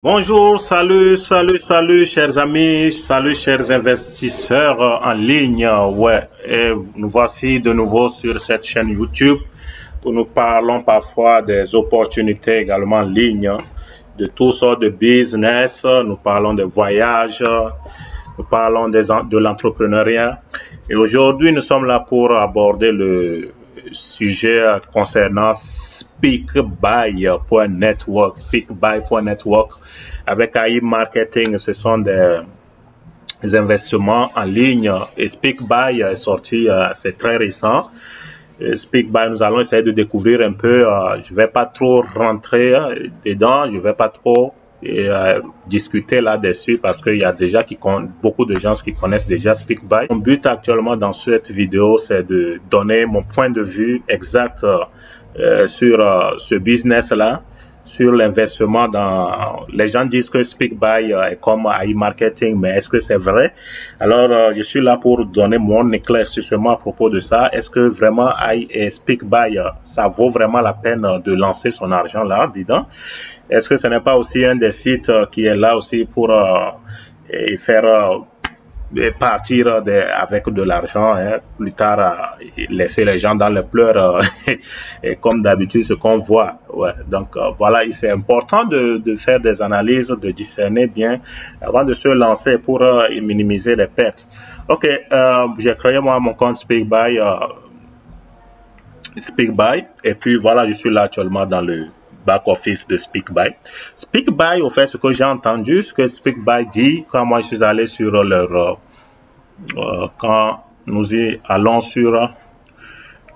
Bonjour, salut, chers amis, salut, chers investisseurs en ligne. Ouais, et nous voici de nouveau sur cette chaîne YouTube où nous parlons parfois des opportunités également en ligne, de toutes sortes de business. Nous parlons des voyages, nous parlons de l'entrepreneuriat. Et aujourd'hui, nous sommes là pour aborder le sujet concernant Speakbuy.network. Speakbuy.network avec AI Marketing, ce sont des investissements en ligne. Et Speakbuy est sorti, c'est très récent. Speakbuy, nous allons essayer de découvrir un peu. Je ne vais pas trop rentrer dedans, je ne vais pas trop discuter là-dessus parce qu'il y a déjà beaucoup de gens qui connaissent déjà Speakbuy. Mon but actuellement dans cette vidéo, c'est de donner mon point de vue exact sur ce business-là, sur l'investissement dans... Les gens disent que Speakbuy est comme AI Marketing, mais est-ce que c'est vrai? Alors, je suis là pour donner mon éclaircissement à propos de ça. Est-ce que vraiment AI et Speakbuy, ça vaut vraiment la peine de lancer son argent là, dedans? Est-ce que ce n'est pas aussi un des sites qui est là aussi pour faire partir avec de l'argent, hein, plus tard laisser les gens dans les pleurs et comme d'habitude ce qu'on voit. Ouais. Donc voilà, c'est important de faire des analyses, de discerner bien avant de se lancer pour minimiser les pertes. Ok, j'ai créé moi mon compte Speakbuy et puis voilà, je suis là actuellement dans le back office de Speakbuy. Speakbuy, au fait, ce que j'ai entendu, ce que Speakbuy dit quand moi je suis allé sur leur quand nous y allons sur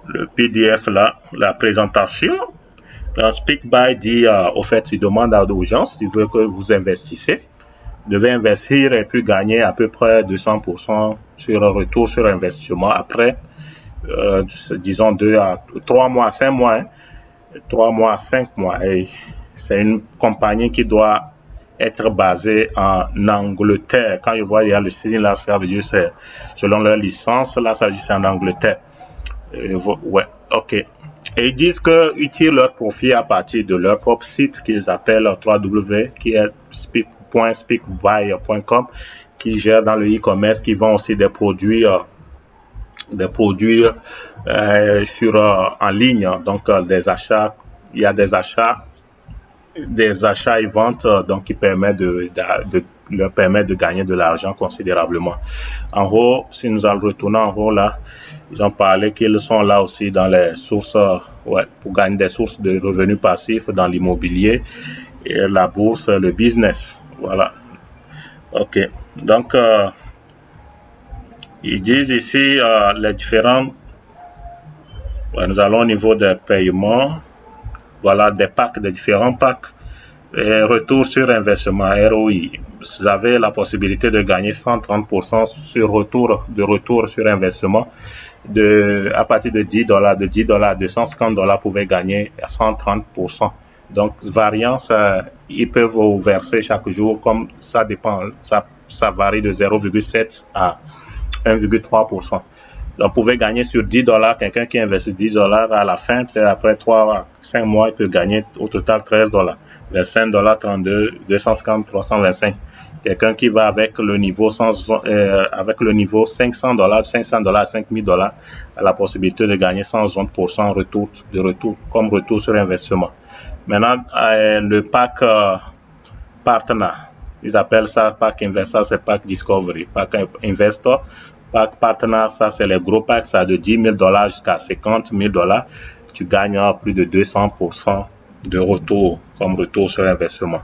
le PDF là, la présentation, Speakbuy dit au fait, il demande aux gens s'il veut que vous investissez, vous devez investir et puis gagner à peu près 200% sur un retour sur investissement après disons 2 à 3 mois, 5 mois, hein, 3 mois, 5 mois. Et c'est une compagnie qui doit être basée en Angleterre. Quand je vois il y a le signe là, ça veut dire c'est selon leur licence, là ça dit c'est en Angleterre. Ouais, ok. Et ils disent qu'ils tirent leur profit à partir de leur propre site qu'ils appellent 3W, qui est speakbuy.com, qui gère dans le e-commerce, qui vend aussi des produits en ligne, donc des achats, il y a des achats et ventes donc qui permettent leur permettre de gagner de l'argent considérablement. En haut, si nous allons retourner en haut là, ils ont parlé qu'ils sont là aussi dans les sources, pour gagner des sources de revenus passifs dans l'immobilier et la bourse, le business. Voilà. Ok. Donc, ils disent ici les différents. Nous allons au niveau des paiements. Voilà, des packs, des différents packs. Et retour sur investissement, ROI. Vous avez la possibilité de gagner 130% sur retour sur investissement. À partir de $10, de $10 à $250, vous pouvez gagner 130%. Donc, variance, ils peuvent vous verser chaque jour, comme ça dépend, ça varie de 0,7 à 1,3%. Donc, vous pouvez gagner sur $10, quelqu'un qui investit $10 à la fin, après 3 à 5 mois, il peut gagner au total $13. $25, 32, 250, 325. Quelqu'un qui va avec le niveau avec le niveau $500, $500, $5000 a la possibilité de gagner 160% comme retour sur investissement. Maintenant, le pack partner, ils appellent ça pack investor, c'est pack discovery, pack investor, pack partner, ça c'est les gros packs, ça de $10,000 jusqu'à $50,000. Tu gagnes plus de 200% de retour comme retour sur investissement.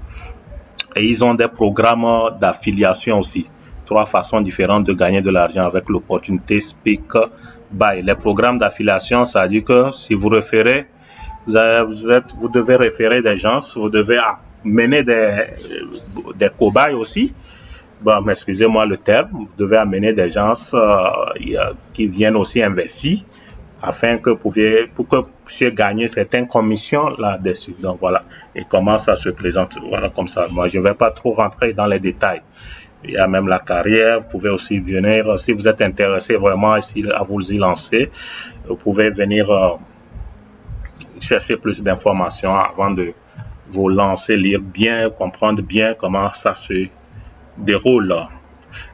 Et ils ont des programmes d'affiliation aussi. 3 façons différentes de gagner de l'argent avec l'opportunité Speakbuy. Les programmes d'affiliation, ça dit que si vous référez, vous devez référer des gens, vous devez amener des cobayes aussi. Bon, excusez-moi le terme, vous devez amener des gens qui viennent aussi investir afin que pour que vous puissiez gagner certaines commissions là-dessus. Donc voilà, et comment ça se présente, voilà comme ça. Moi, je ne vais pas trop rentrer dans les détails. Il y a même la carrière, vous pouvez aussi venir, si vous êtes intéressé vraiment à vous y lancer, vous pouvez venir chercher plus d'informations avant de vous lancer, lire bien, comprendre bien comment ça se déroule.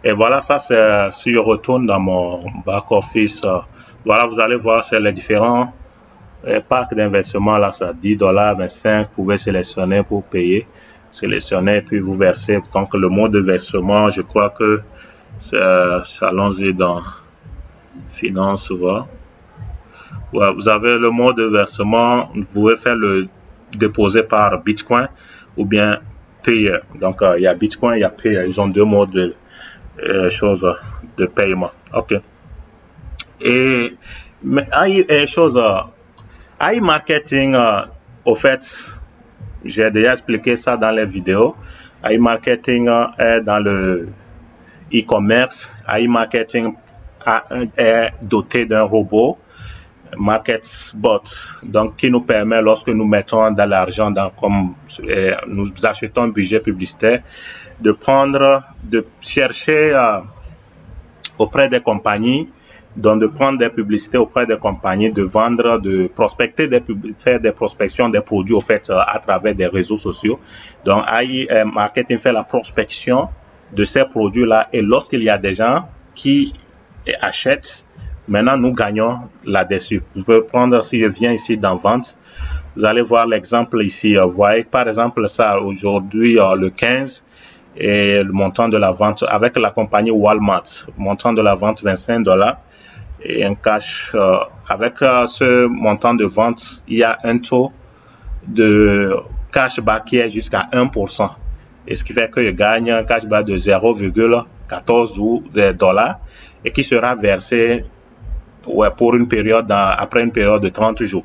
Et voilà, ça c'est, si je retourne dans mon back-office, voilà, vous allez voir, c'est les différents packs d'investissement. Là, ça $10, 25, vous pouvez sélectionner pour payer, sélectionner, puis vous versez. Donc, le mode de versement, je crois que allons-y dans Finance, voilà. Ouais, vous avez le mode de versement, vous pouvez faire le déposer par Bitcoin ou bien Payer. Donc, il y a Bitcoin, il y a Payer. Ils ont deux modes de choses de paiement. OK. Et mais iMarketing, au fait, j'ai déjà expliqué ça dans les vidéos. iMarketing est dans le e-commerce. iMarketing est doté d'un robot MarketBot, donc qui nous permet, lorsque nous mettons de l'argent comme nous achetons un budget publicitaire, de chercher auprès des compagnies, donc de prendre des publicités auprès des compagnies, de vendre, de prospecter faire des prospections des produits au fait à travers des réseaux sociaux. Donc iMarketing fait la prospection de ces produits-là, et lorsqu'il y a des gens qui achètent, maintenant nous gagnons là-dessus. Vous pouvez prendre, si je viens ici dans vente, vous allez voir l'exemple ici. Vous voyez par exemple ça aujourd'hui le 15, et le montant de la vente avec la compagnie Walmart, montant de la vente $25, et un cash. Avec ce montant de vente, il y a un taux de cashback qui est jusqu'à 1%. Et ce qui fait que je gagne un cashback de 0,14 $ et qui sera versé pour une période, après une période de 30 jours.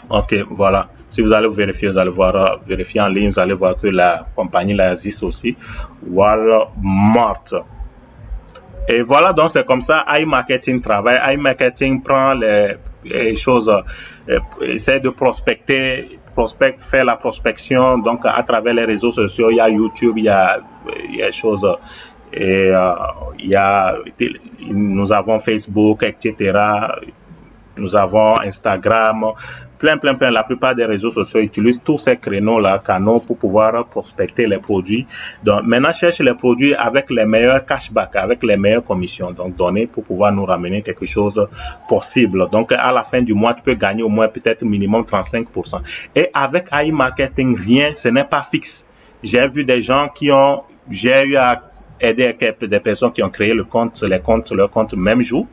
Ok, voilà. Si vous allez vérifier, vous allez voir, vérifier en ligne, vous allez voir que la compagnie là existe aussi, Walmart. Et voilà, donc c'est comme ça, iMarketing travaille. iMarketing prend les choses, essaie de prospecter, fait la prospection, donc à travers les réseaux sociaux, il y a YouTube, il y a choses, et nous avons Facebook, etc. Nous avons Instagram, plein. La plupart des réseaux sociaux utilisent tous ces canaux pour pouvoir prospecter les produits. Donc, maintenant, cherche les produits avec les meilleurs cashbacks, avec les meilleures commissions, donc données pour pouvoir nous ramener quelque chose possible. Donc, à la fin du mois, tu peux gagner au moins peut-être minimum 35%. Et avec iMarketing, rien, ce n'est pas fixe. J'ai vu des gens j'ai eu à aider des personnes qui ont créé leur compte même jour,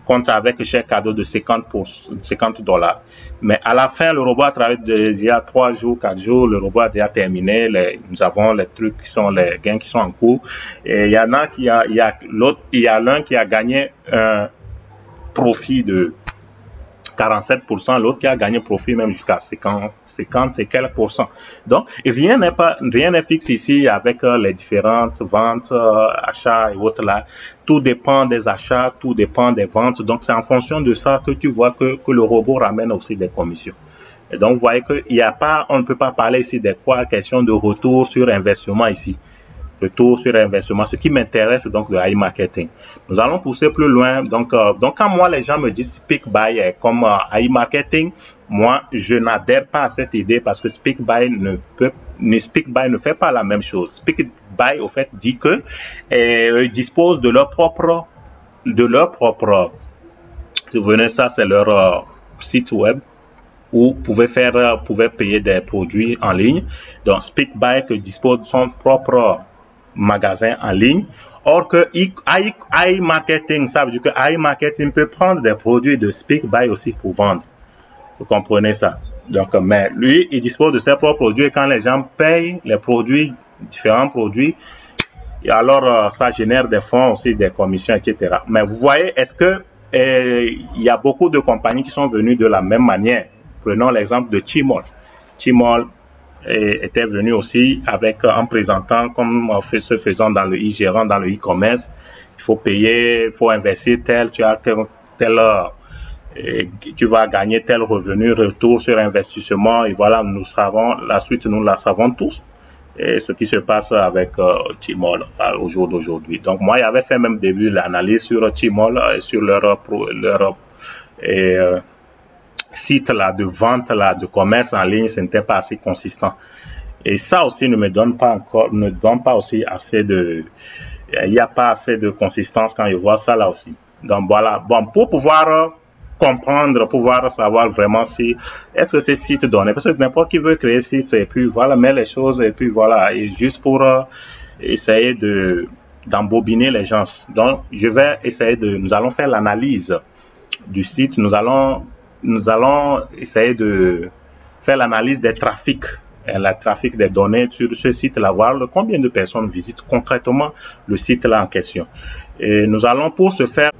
compte avec chaque cadeau de $50. Mais à la fin, le robot a travaillé il y a 3 jours, 4 jours, le robot a déjà terminé. Nous avons les trucs qui sont les gains qui sont en cours. Et il y en a il y a l'un qui a gagné un profit de 47%, l'autre qui a gagné profit même jusqu'à 50 et quelques %. Donc, rien n'est fixe ici avec les différentes ventes, achats et autres là. Tout dépend des achats, tout dépend des ventes. Donc, c'est en fonction de ça que tu vois que le robot ramène aussi des commissions. Et donc, vous voyez on ne peut pas parler ici de question de retour sur investissement ici. Retour sur investissement, ce qui m'intéresse donc de iMarketing. Nous allons pousser plus loin. Donc quand moi les gens me disent SpeakBuy comme iMarketing, moi je n'adhère pas à cette idée parce que SpeakBuy ne fait pas la même chose. SpeakBuy au fait dit que ils disposent de leur propre, si vous venez, ça c'est leur site web, où vous pouvez payer des produits en ligne. Donc SpeakBuy dispose de son propre magasin en ligne. Or que iMarketing, ça veut dire que iMarketing peut prendre des produits de SpeakBuy aussi pour vendre. Vous comprenez ça? Donc, mais lui, il dispose de ses propres produits et quand les gens payent les produits, différents produits, et alors ça génère des fonds aussi, des commissions, etc. Mais vous voyez, est-ce que il y a beaucoup de compagnies qui sont venues de la même manière? Prenons l'exemple de Tmall. Tmall était venu aussi en présentant comme se faisant dans le gérant dans le e-commerce. Il faut payer, il faut investir tu vas gagner tel revenu, retour sur investissement, et voilà, la suite nous la savons tous. Et ce qui se passe avec Tmall au jour d'aujourd'hui. Donc moi, j'avais fait même début l'analyse sur Tmall, sur leur sites là de vente là, de commerce en ligne, ce n'était pas assez consistant. Et ça aussi ne donne pas aussi assez de, il n'y a pas assez de consistance quand je vois ça là aussi. Donc voilà, bon, pour pouvoir comprendre, pouvoir savoir vraiment si, est-ce que ces sites donnent, parce que n'importe qui veut créer site et puis voilà, met les choses et puis voilà, et juste pour essayer d'embobiner les gens. Donc je vais essayer nous allons faire l'analyse du site, nous allons essayer de faire l'analyse des trafics, le trafic des données sur ce site-là, voir combien de personnes visitent concrètement le site-là en question. Et nous allons pour ce faire,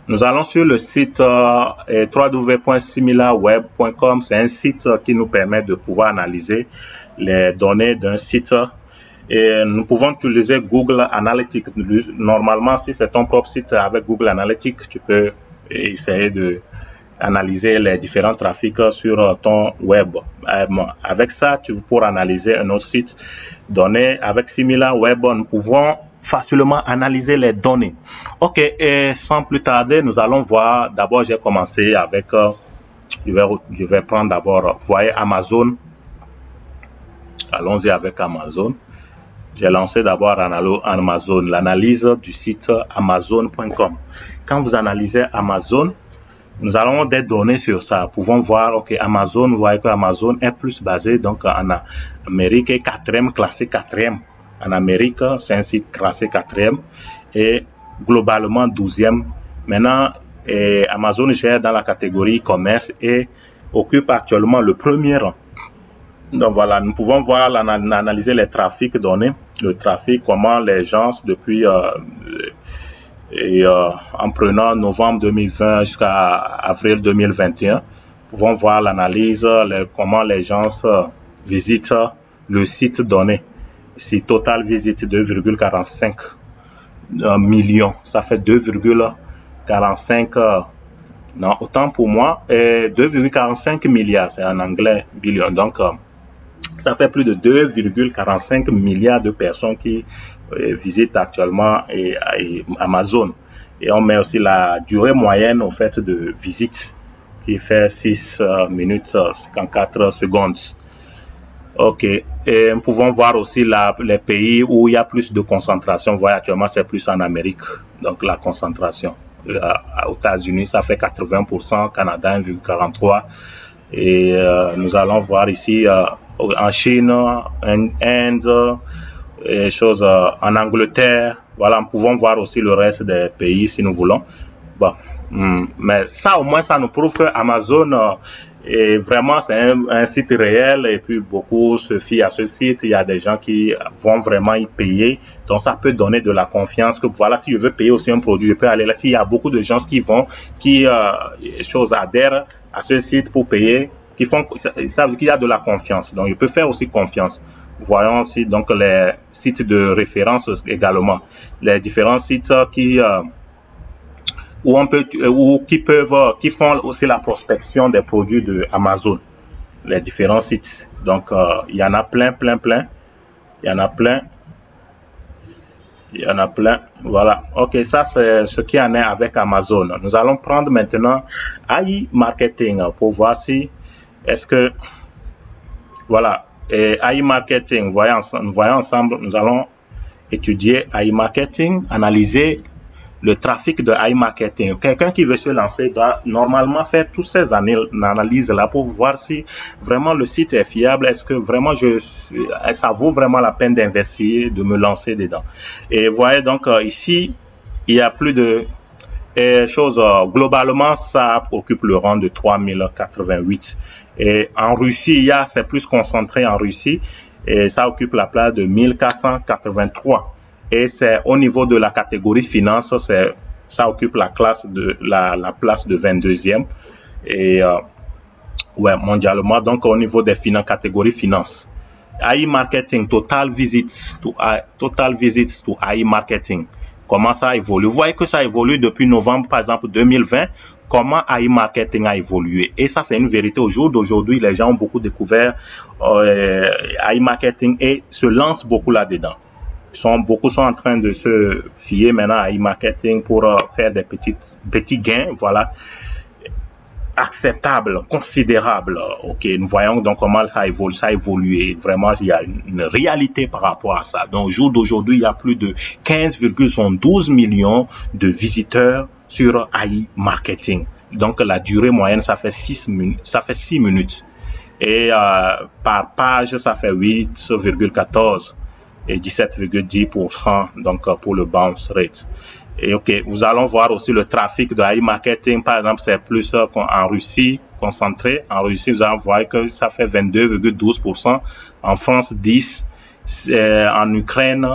nous allons sur le site www.similaweb.com. C'est un site qui nous permet de pouvoir analyser les données d'un site. Et nous pouvons utiliser Google Analytics. Normalement, si c'est ton propre site avec Google Analytics, tu peux essayer de analyser les différents trafics sur ton web. Avec ça, tu pourras analyser un autre site donné. Avec SimilarWeb, nous pouvons facilement analyser les données. Ok, et sans plus tarder, nous allons voir. D'abord, j'ai commencé avec, je vais prendre d'abord, vous voyez, Amazon. Allons-y avec Amazon. J'ai lancé d'abord Amazon, l'analyse du site Amazon.com. Quand vous analysez Amazon, nous allons des données sur ça. Nous pouvons voir, ok, Amazon, vous voyez que Amazon est plus basé donc en Amérique, est quatrième, classé quatrième. En Amérique, c'est un site classé quatrième et globalement 12e. Maintenant, Amazon gère dans la catégorie commerce et occupe actuellement le premier rang. Donc voilà, nous pouvons voir, analyser les trafics donnés, le trafic, comment les gens depuis en prenant novembre 2020 jusqu'à avril 2021, nous pouvons voir l'analyse, comment les gens visitent le site donné. Si total visite 2,45 millions, ça fait 2,45 non, autant pour moi, 2,45 milliards, c'est en anglais, billion. Donc, ça fait plus de 2,45 milliards de personnes qui visitent actuellement Amazon. Et on met aussi la durée moyenne au fait de visite qui fait 6 minutes 54 secondes. Ok, et nous pouvons voir aussi les pays où il y a plus de concentration. Vous voyez, actuellement, c'est plus en Amérique, donc la concentration. Aux États-Unis, ça fait 80%, Canada 1,43%. Et nous allons voir ici en Chine, en Inde, et choses en Angleterre. Voilà, nous pouvons voir aussi le reste des pays si nous voulons. Bon, mais ça au moins, ça nous prouve que Amazon et vraiment, c'est un site réel et puis beaucoup se fient à ce site. Il y a des gens qui vont vraiment y payer. Donc, ça peut donner de la confiance que voilà, si je veux payer aussi un produit, je peux aller là. S'il y a beaucoup de gens qui adhèrent à ce site pour payer, ça veut dire qu'il y a de la confiance. Donc, je peux faire aussi confiance. Voyons aussi donc les sites de référence également. Les différents sites qui font aussi la prospection des produits de Amazon, les différents sites. Donc, il y en a plein. Il y en a plein. Voilà. Ok, ça c'est ce qu'il y en a avec Amazon. Nous allons prendre maintenant AI Marketing pour voir si est-ce que voilà. Et AI Marketing, voyons ensemble, nous allons étudier AI Marketing, analyser le trafic de AI Marketing. Quelqu'un qui veut se lancer doit normalement faire toutes ces analyses là pour voir si vraiment le site est fiable. Est-ce que vraiment ça vaut vraiment la peine d'investir, de me lancer dedans. Et vous voyez donc ici, il y a plus de choses. Globalement, ça occupe le rang de 3088. Et en Russie, c'est plus concentré en Russie et ça occupe la place de 1483. Et c'est au niveau de la catégorie finance, ça occupe la place de 22e et mondialement. Donc au niveau des catégories finance, AI Marketing, total visits to AI Marketing. Comment ça évolue? Vous voyez que ça évolue depuis novembre, par exemple 2020. Comment AI Marketing a évolué. Et ça, c'est une vérité. Au jour d'aujourd'hui, les gens ont beaucoup découvert AI Marketing et se lancent beaucoup là-dedans. Beaucoup sont en train de se fier maintenant à AI Marketing pour faire des petits gains. Voilà. acceptable, considérable. Ok, nous voyons donc comment ça a évolué. Vraiment, il y a une réalité par rapport à ça. Donc, au jour d'aujourd'hui, il y a plus de 15,12 millions de visiteurs sur AI Marketing. Donc, la durée moyenne, ça fait 6 minutes. Et par page, ça fait 8,14 et 17,10%, donc pour le bounce rate. Et ok, nous allons voir aussi le trafic de AI Marketing. Par exemple, c'est plus en Russie, concentré. En Russie, vous allez voir que ça fait 22,12%. En France, 10%. En Ukraine,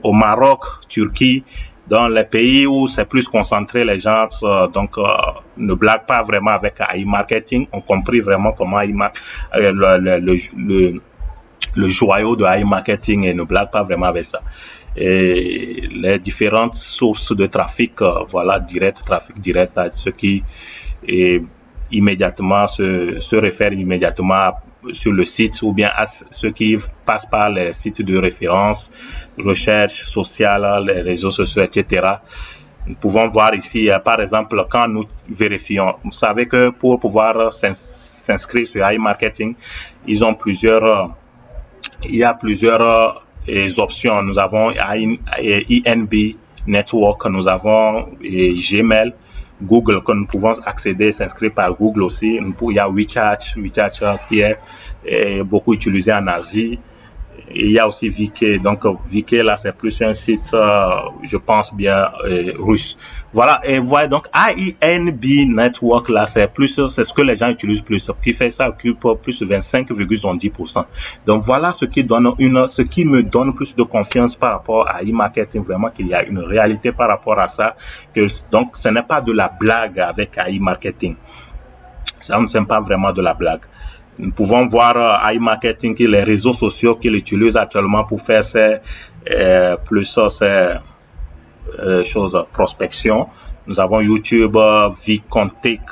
au Maroc, Turquie. Dans les pays où c'est plus concentré, les gens ne blaguent pas vraiment avec AI Marketing. On compris vraiment comment le joyau de AI Marketing et ne blague pas vraiment avec ça. Et les différentes sources de trafic, voilà, direct, trafic direct, ce qui immédiatement se réfère immédiatement sur le site ou bien à ceux qui passent par les sites de référence, recherche sociale, les réseaux sociaux, etc. Nous pouvons voir ici, par exemple, quand nous vérifions, vous savez que pour pouvoir s'inscrire sur AI Marketing, il y a plusieurs options. Nous avons INB Network, nous avons Gmail, Google, que nous pouvons accéder, s'inscrire par Google aussi. Il y a WeChat qui est beaucoup utilisé en Asie. Et il y a aussi VK. Donc, VK, là, c'est plus un site, je pense bien, russe. Voilà. Et voilà, donc, INB Network, là, c'est ce que les gens utilisent plus. Ce qui fait ça occupe plus de 25,10%. Donc, voilà ce qui me donne plus de confiance par rapport à e-marketing. Vraiment qu'il y a une réalité par rapport à ça. Donc, ce n'est pas de la blague avec e-marketing. Ça ne pas vraiment de la blague. Nous pouvons voir AI Marketing, les réseaux sociaux qu'il utilise actuellement pour faire ces choses prospection. Nous avons YouTube, VKontakte.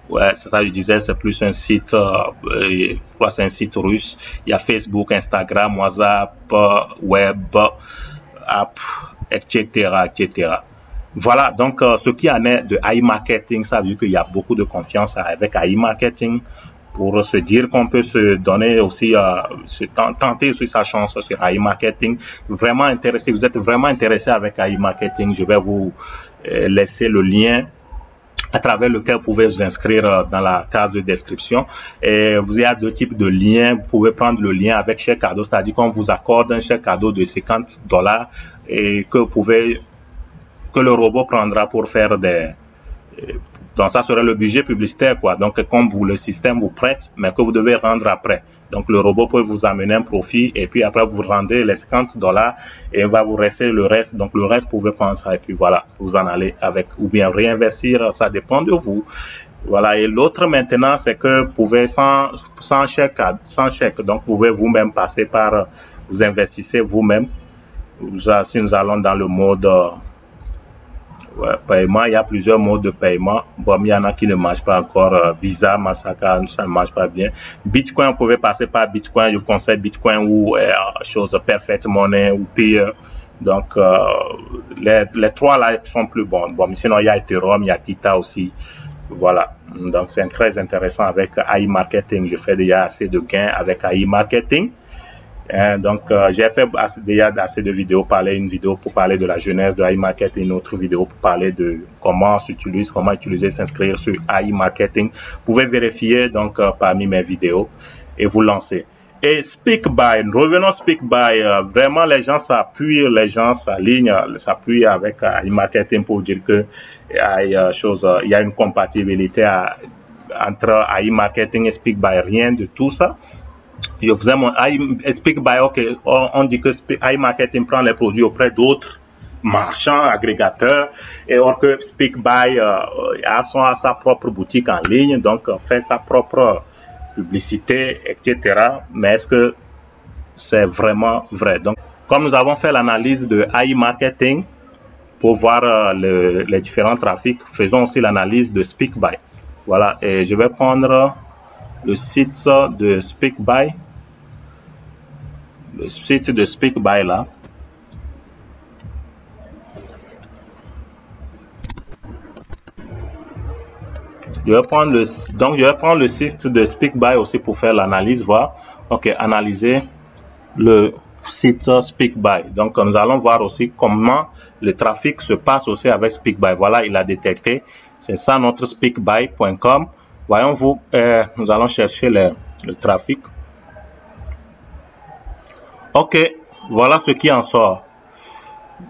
Ouais, c'est ça que je disais, c'est plus un site, c'est un site russe. Il y a Facebook, Instagram, WhatsApp, Web, App, etc., etc. Voilà, donc ce qui en est de AI Marketing, ça veut dire qu'il y a beaucoup de confiance avec AI Marketing pour se dire qu'on peut se donner aussi, tenter aussi sa chance sur AI Marketing. Vraiment intéressé, vous êtes vraiment intéressé avec AI Marketing, je vais vous laisser le lien à travers lequel vous pouvez vous inscrire dans la case de description. Et vous avez deux types de liens. Vous pouvez prendre le lien avec chèque cadeau, c'est-à-dire qu'on vous accorde un chèque cadeau de $50 et que le robot prendra pour faire donc ça serait le budget publicitaire, quoi. Donc comme le système vous prête, mais que vous devez rendre après. Donc le robot peut vous amener un profit et puis après vous rendez les $50 et il va vous rester le reste. Donc le reste vous pouvez prendre ça et puis voilà, vous en allez avec ou bien réinvestir, ça dépend de vous. Voilà, et l'autre maintenant c'est que vous pouvez sans chèque, donc vous pouvez vous-même passer par, vous investissez vous-même. Si nous allons dans le mode paiement, il y a plusieurs modes de paiement. Bon, il y en a qui ne marchent pas encore. Visa, Mastercard, ça ne marche pas bien. Bitcoin, vous pouvez passer par Bitcoin. Je vous conseille Bitcoin ou chose Perfect Money ou Payer. Donc, les trois là sont plus bons. Bon, sinon, il y a Ethereum, il y a Tita aussi. Voilà. Donc, c'est très intéressant avec AI Marketing. Je fais déjà assez de gains avec AI Marketing. Donc, j'ai fait déjà assez de vidéos, une vidéo pour parler de la genèse de AI Marketing, une autre vidéo pour parler de comment utiliser, s'inscrire sur AI Marketing. Vous pouvez vérifier donc parmi mes vidéos et vous lancer. Et SpeakBuy, revenons SpeakBuy, vraiment les gens s'appuient, les gens s'alignent, s'appuient avec AI Marketing pour dire que il y a une compatibilité entre AI Marketing et SpeakBuy, rien de tout ça. Je faisais mon SpeakBuy, ok, on dit que AI Marketing prend les produits auprès d'autres marchands, agrégateurs, et or que SpeakBuy a sa propre boutique en ligne, donc fait sa propre publicité, etc. Mais est-ce que c'est vraiment vrai? Donc, comme nous avons fait l'analyse de AI Marketing pour voir les différents trafics, faisons aussi l'analyse de SpeakBuy. Voilà, et je vais prendre le site de SpeakBuy. Le site de SpeakBuy là. Je vais prendre le site de SpeakBuy aussi pour faire l'analyse, voir. Ok, analyser le site SpeakBuy. Donc, nous allons voir aussi comment le trafic se passe aussi avec SpeakBuy. Voilà, il a détecté. C'est ça notre speakbuy.com. Voyons-vous, nous allons chercher le trafic. Ok, voilà ce qui en sort.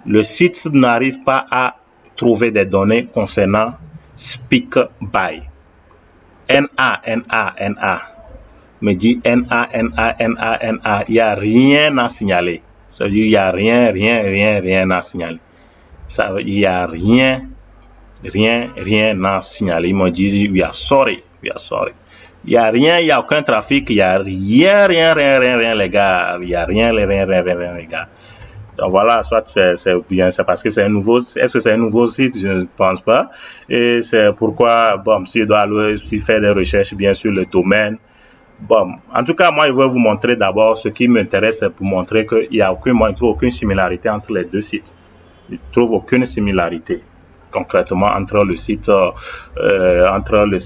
Le site n'arrive pas à trouver des données concernant SpeakBuy. NA. Me dit NA. Il n'y a rien à signaler. Ça veut dire il n'y a rien à signaler. Ça veut dire il n'y a rien à signaler. Ils m'ont dit we are sorry. Il n'y a rien, il n'y a aucun trafic, il n'y a rien, les gars. Il n'y a rien, les gars. Donc voilà, soit c'est bien, c'est parce que c'est un nouveau, est-ce que c'est un nouveau site? Je ne pense pas. Et c'est pourquoi, bon, si je dois aller faire des recherches, bien sûr, le domaine. Bon, en tout cas, moi, je vais vous montrer d'abord ce qui m'intéresse, c'est pour montrer qu'il n'y a moi, je ne trouve aucune similarité entre les deux sites. Je ne trouve aucune similarité concrètement entre le site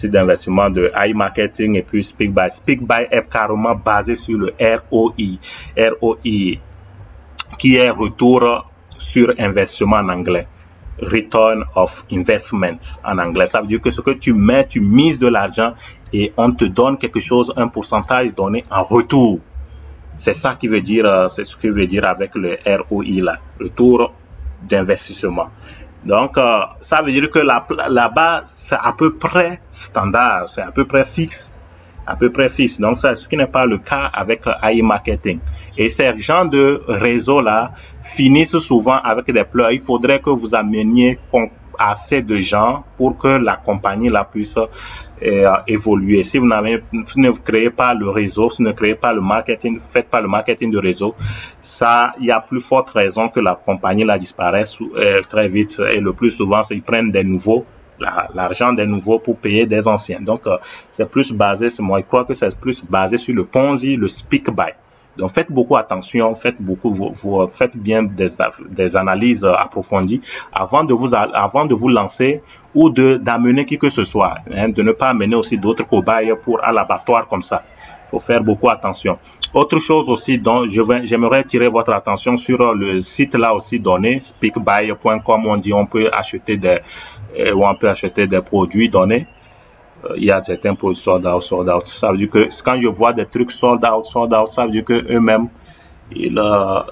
d'investissement de iMarketing et puis SpeakBuy. SpeakBuy est carrément basé sur le ROI, qui est retour sur investissement en anglais. Return of investment en anglais. Ça veut dire que ce que tu mets, tu mises de l'argent et on te donne quelque chose, un pourcentage donné en retour. C'est ça qui veut dire, c'est ce que veut dire avec le ROI là, retour d'investissement. Donc, ça veut dire que là-bas, c'est à peu près standard, c'est à peu près fixe. Donc, c'est ce qui n'est pas le cas avec iMarketing. Et ces gens de réseaux-là finissent souvent avec des pleurs. Il faudrait que vous ameniez assez de gens pour que la compagnie là puisse évoluer. Si vous ne créez pas le réseau, si vous ne créez pas le marketing, faites pas le marketing de réseau, ça, il y a plus forte raison que la compagnie là disparaisse très vite. Et le plus souvent, c'est qu'ils prennent des nouveaux, l'argent des nouveaux pour payer des anciens. Donc, c'est plus basé, moi, je crois que c'est plus basé sur le Ponzi, le SpeakBuy. Donc, faites beaucoup attention, faites bien des analyses approfondies avant de vous lancer ou d'amener qui que ce soit, hein, de ne pas amener aussi d'autres cobayes à l'abattoir comme ça. Il faut faire beaucoup attention. Autre chose aussi dont j'aimerais attirer votre attention sur le site là aussi donné, speakbuy.com, on peut acheter des produits donnés. Il y a certains produits sold out. Ça veut dire que quand je vois des trucs sold out, ça veut dire que eux-mêmes,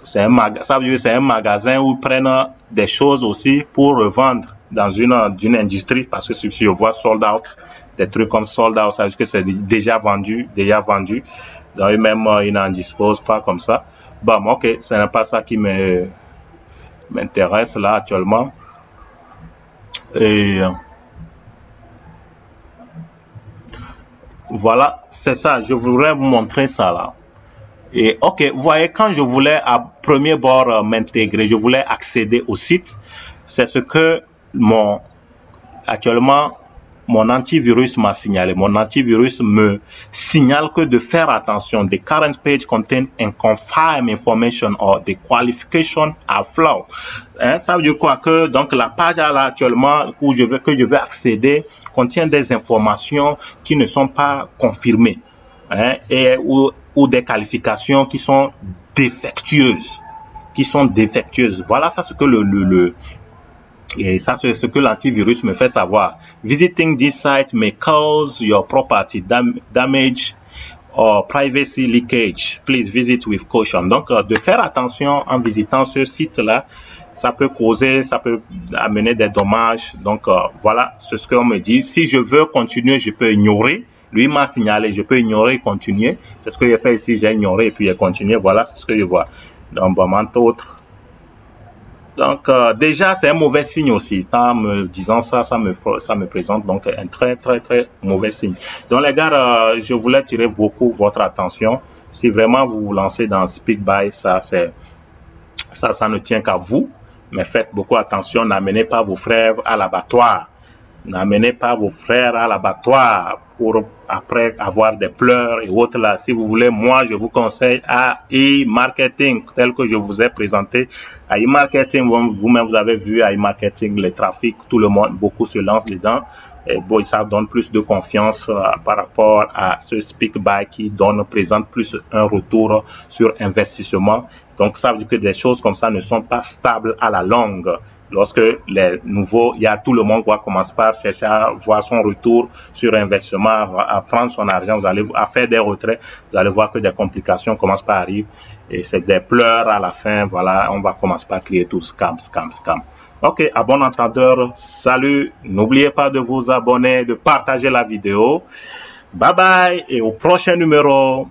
c'est un magasin où ils prennent des choses aussi pour revendre dans une industrie, parce que si je vois sold out, des trucs comme sold out, ça veut dire que c'est déjà vendu. Donc eux-mêmes, ils n'en disposent pas comme ça. Bon, ok, ce n'est pas ça qui m'intéresse là actuellement. Et voilà, c'est ça, je voudrais vous montrer ça là. Et ok, vous voyez, quand je voulais à premier bord m'intégrer, je voulais accéder au site, c'est ce que actuellement mon antivirus m'a signalé. Mon antivirus me signale que de faire attention. The current page contains unconfirmed information or the qualification are flawed. Hein, ça veut dire quoi? Que donc la page là actuellement que je veux accéder contient des informations qui ne sont pas confirmées, hein, ou des qualifications qui sont défectueuses. Voilà, ça c'est que et ça, c'est ce que l'antivirus me fait savoir. Visiting this site may cause your property damage or privacy leakage. Please visit with caution. Donc, de faire attention en visitant ce site-là, ça peut amener des dommages. Donc, voilà, c'est ce qu'on me dit. Si je veux continuer, je peux ignorer. Lui m'a signalé, je peux ignorer et continuer. C'est ce que j'ai fait ici, j'ai ignoré et puis j'ai continué. Voilà, c'est ce que je vois. Donc, entre autres. Donc, déjà, c'est un mauvais signe aussi. En me disant ça me présente donc un très, très, très mauvais signe. Donc, les gars, je voulais attirer beaucoup votre attention. Si vraiment vous vous lancez dans SpeakBuy, ça ne tient qu'à vous. Mais faites beaucoup attention. N'amenez pas vos frères à l'abattoir. N'amenez pas vos frères à l'abattoir pour après avoir des pleurs et autres là. Si vous voulez, moi, je vous conseille iMarketing tel que je vous ai présenté. iMarketing, vous-même, vous avez vu iMarketing, les trafics, tout le monde, beaucoup se lancent dedans. Et bon, ça donne plus de confiance par rapport à ce SpeakBuy qui présente plus un retour sur investissement. Donc, ça veut dire que des choses comme ça ne sont pas stables à la longue. Lorsque les nouveaux, tout le monde va commencer par chercher à voir son retour sur investissement, à prendre son argent, à faire des retraits, vous allez voir que des complications commencent par arriver et c'est des pleurs à la fin. Voilà, on va commencer par crier tout scam. Ok, à bon entendeur, salut, n'oubliez pas de vous abonner, de partager la vidéo. Bye bye et au prochain numéro.